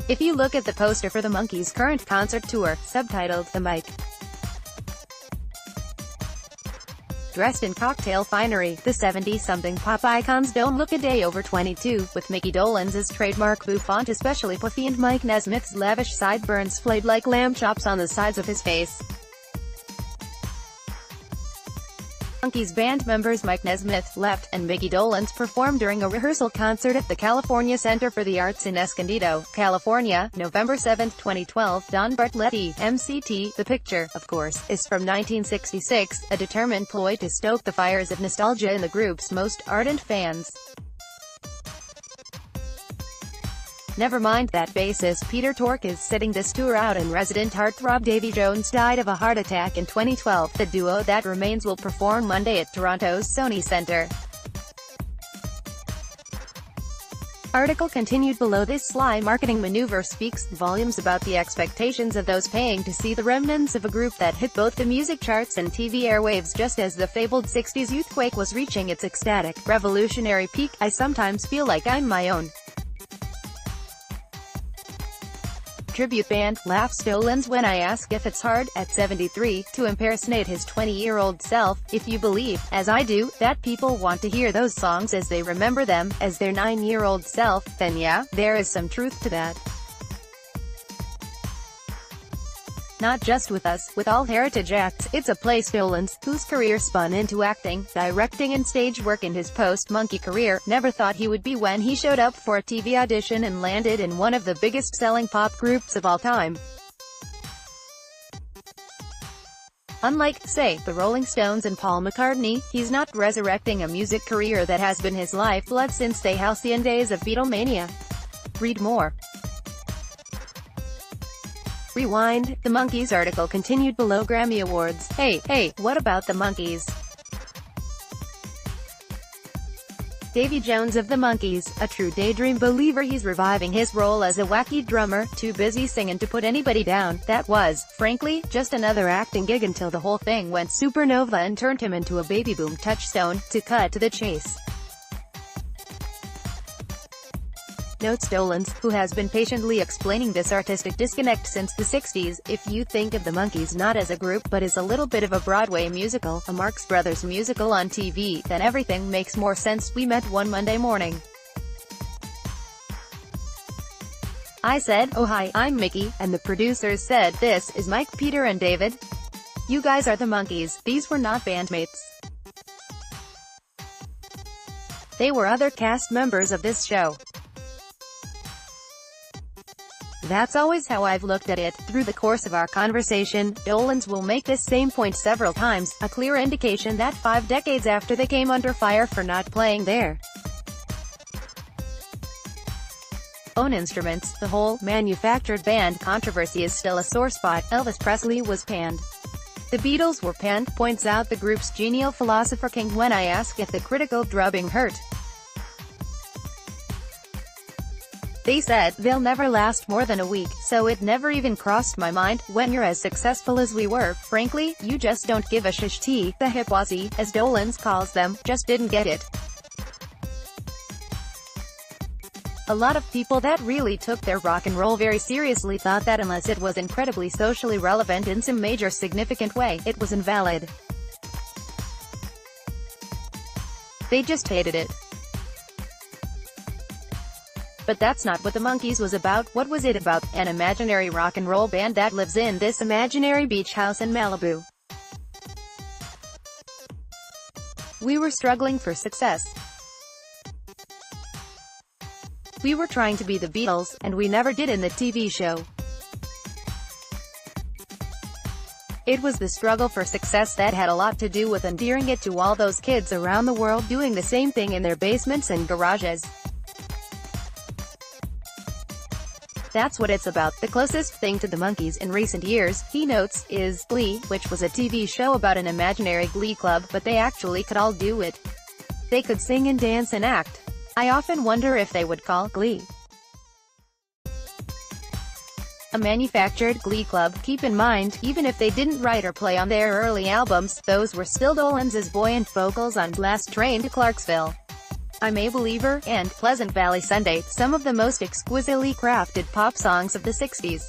If you look at the poster for the Monkees' current concert tour, subtitled The Mike, dressed in cocktail finery, the 70-something pop icons don't look a day over 22, with Mickey Dolenz' trademark bouffant especially puffy and Mike Nesmith's lavish sideburns flayed like lamb chops on the sides of his face. Monkees band members Mike Nesmith left, and Mickey Dolenz performed during a rehearsal concert at the California Center for the Arts in Escondido, California, November 7, 2012. Don Bartletti, MCT. The picture, of course, is from 1966, a determined ploy to stoke the fires of nostalgia in the group's most ardent fans. Never mind that bassist Peter Tork is sitting this tour out, and resident heartthrob Davy Jones died of a heart attack in 2012. The duo that remains will perform Monday at Toronto's Sony Centre. Article continued below. This sly marketing maneuver speaks volumes about the expectations of those paying to see the remnants of a group that hit both the music charts and TV airwaves just as the fabled 60s youthquake was reaching its ecstatic, revolutionary peak. I sometimes feel like I'm my own tribute band, laughs Dolenz when I ask if it's hard, at 73, to impersonate his 20-year-old self. If you believe, as I do, that people want to hear those songs as they remember them, as their 9-year-old self, then yeah, there is some truth to that. Not just with us, with all heritage acts, it's a place. Dolenz, whose career spun into acting, directing and stage work in his post-Monkee career, never thought he would be when he showed up for a TV audition and landed in one of the biggest-selling pop groups of all time. Unlike, say, the Rolling Stones and Paul McCartney, he's not resurrecting a music career that has been his lifeblood since the halcyon days of Beatlemania. Read more. Rewind. The Monkees article continued below. Grammy Awards. Hey, what about the Monkees? Davy Jones of the Monkees, a true daydream believer. He's reviving his role as a wacky drummer, too busy singing to put anybody down. That was, frankly, just another acting gig until the whole thing went supernova and turned him into a baby boom touchstone. To cut to the chase, notes Dolenz, who has been patiently explaining this artistic disconnect since the 60s. If you think of the Monkees not as a group but as a little bit of a Broadway musical, a Marx Brothers musical on TV, then everything makes more sense. We met one Monday morning. I said, "Oh hi, I'm Mickey," and the producers said, "This is Mike, Peter and David. You guys are the Monkees." These were not bandmates. They were other cast members of this show. That's always how I've looked at it. Through the course of our conversation, Dolenz will make this same point several times, a clear indication that 5 decades after they came under fire for not playing their own instruments, the whole manufactured band controversy is still a sore spot. Elvis Presley was panned. The Beatles were panned, points out the group's genial philosopher King. When I ask if the critical drubbing hurt, they said, "They'll never last more than a week, so it never even crossed my mind. When you're as successful as we were, frankly, you just don't give a shish." The hipwazzy, as Dolenz calls them, just didn't get it. A lot of people that really took their rock and roll very seriously thought that unless it was incredibly socially relevant in some major significant way, it was invalid. They just hated it. But that's not what the Monkees was about. What was it about? An imaginary rock and roll band that lives in this imaginary beach house in Malibu. We were struggling for success. We were trying to be the Beatles, and we never did in the TV show. It was the struggle for success that had a lot to do with endearing it to all those kids around the world doing the same thing in their basements and garages. That's what it's about. The closest thing to the Monkees in recent years, he notes, is Glee, which was a TV show about an imaginary glee club, but they actually could all do it. They could sing and dance and act. I often wonder if they would call Glee a manufactured glee club. Keep in mind, even if they didn't write or play on their early albums, those were still Dolenz's buoyant vocals on Last Train to Clarksville. I'm a Believer, and Pleasant Valley Sunday, some of the most exquisitely crafted pop songs of the 60s.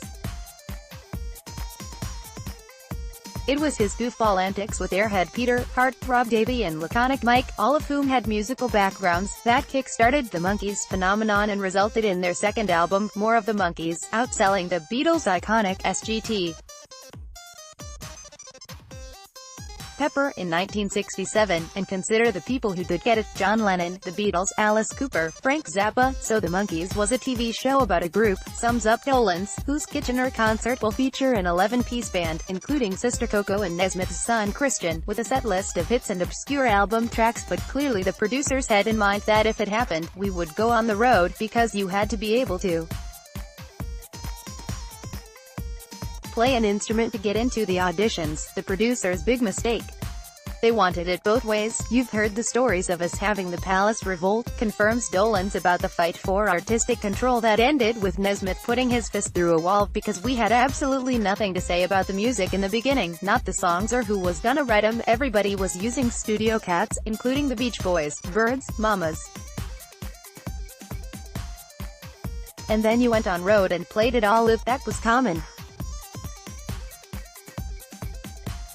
It was his goofball antics with Airhead Peter, Heartthrob Davy and Laconic Mike, all of whom had musical backgrounds, that kick-started the Monkees phenomenon and resulted in their second album, More of the Monkees, outselling the Beatles' iconic SGT. Pepper, in 1967, and consider the people who did get it: John Lennon, the Beatles, Alice Cooper, Frank Zappa. So the Monkees was a TV show about a group, sums up Dolenz, whose Kitchener concert will feature an 11-piece band, including Sister Coco and Nesmith's son Christian, with a set list of hits and obscure album tracks. But clearly the producers had in mind that if it happened, we would go on the road, because you had to be able to play an instrument to get into the auditions. The producers' big mistake. They wanted it both ways. You've heard the stories of us having the Palace Revolt, confirms Dolenz about the fight for artistic control that ended with Nesmith putting his fist through a wall, because we had absolutely nothing to say about the music in the beginning, not the songs or who was gonna write them. Everybody was using studio cats, including the Beach Boys, Birds, Mamas. And then you went on road and played it all if that was common.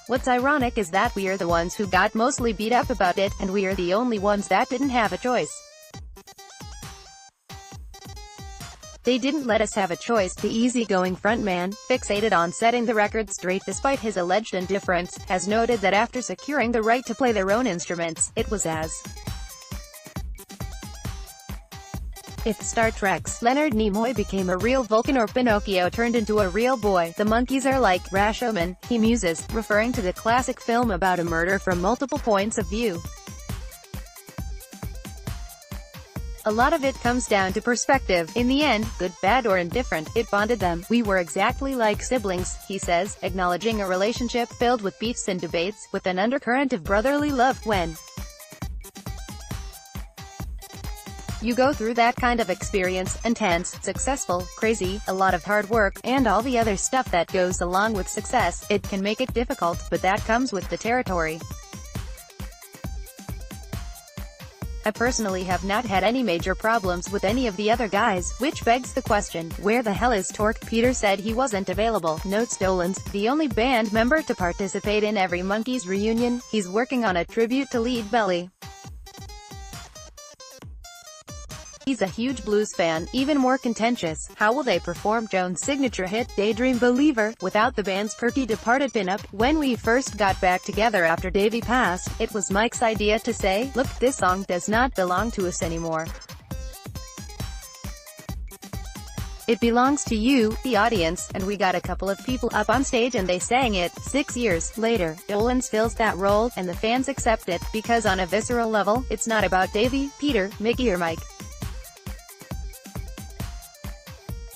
What's ironic is that we're the ones who got mostly beat up about it, and we're the only ones that didn't have a choice. They didn't let us have a choice. The easygoing frontman, fixated on setting the record straight despite his alleged indifference, has noted that after securing the right to play their own instruments, it was as if Star Trek's Leonard Nimoy became a real Vulcan or Pinocchio turned into a real boy. The Monkees are like Rashomon, he muses, referring to the classic film about a murder from multiple points of view. A lot of it comes down to perspective. In the end, good, bad or indifferent, it bonded them. We were exactly like siblings, he says, acknowledging a relationship filled with beefs and debates, with an undercurrent of brotherly love. When you go through that kind of experience, intense, successful, crazy, a lot of hard work, and all the other stuff that goes along with success, it can make it difficult, but that comes with the territory. I personally have not had any major problems with any of the other guys, which begs the question, where the hell is Torque? Peter said he wasn't available, notes Dolenz, the only band member to participate in every Monkees reunion. He's working on a tribute to Lead Belly. He's a huge blues fan, even more contentious. How will they perform Jones' signature hit, Daydream Believer, without the band's perky departed pinup? When we first got back together after Davey passed, it was Mike's idea to say, look, this song does not belong to us anymore. It belongs to you, the audience, and we got a couple of people up on stage and they sang it. 6 years later, Dolenz fills that role, and the fans accept it, because on a visceral level, it's not about Davey, Peter, Mickey or Mike.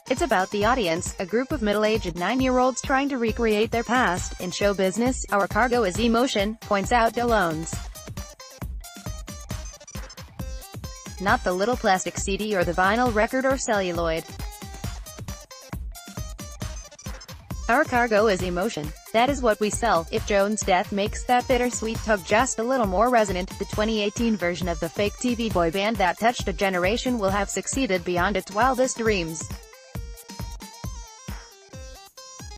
It's about the audience, a group of middle-aged 9-year-olds trying to recreate their past. In show business, our cargo is emotion, points out Dolenz. Not the little plastic CD or the vinyl record or celluloid. Our cargo is emotion. That is what we sell. If Jones' death makes that bittersweet tug just a little more resonant, the 2018 version of the fake TV boy band that touched a generation will have succeeded beyond its wildest dreams.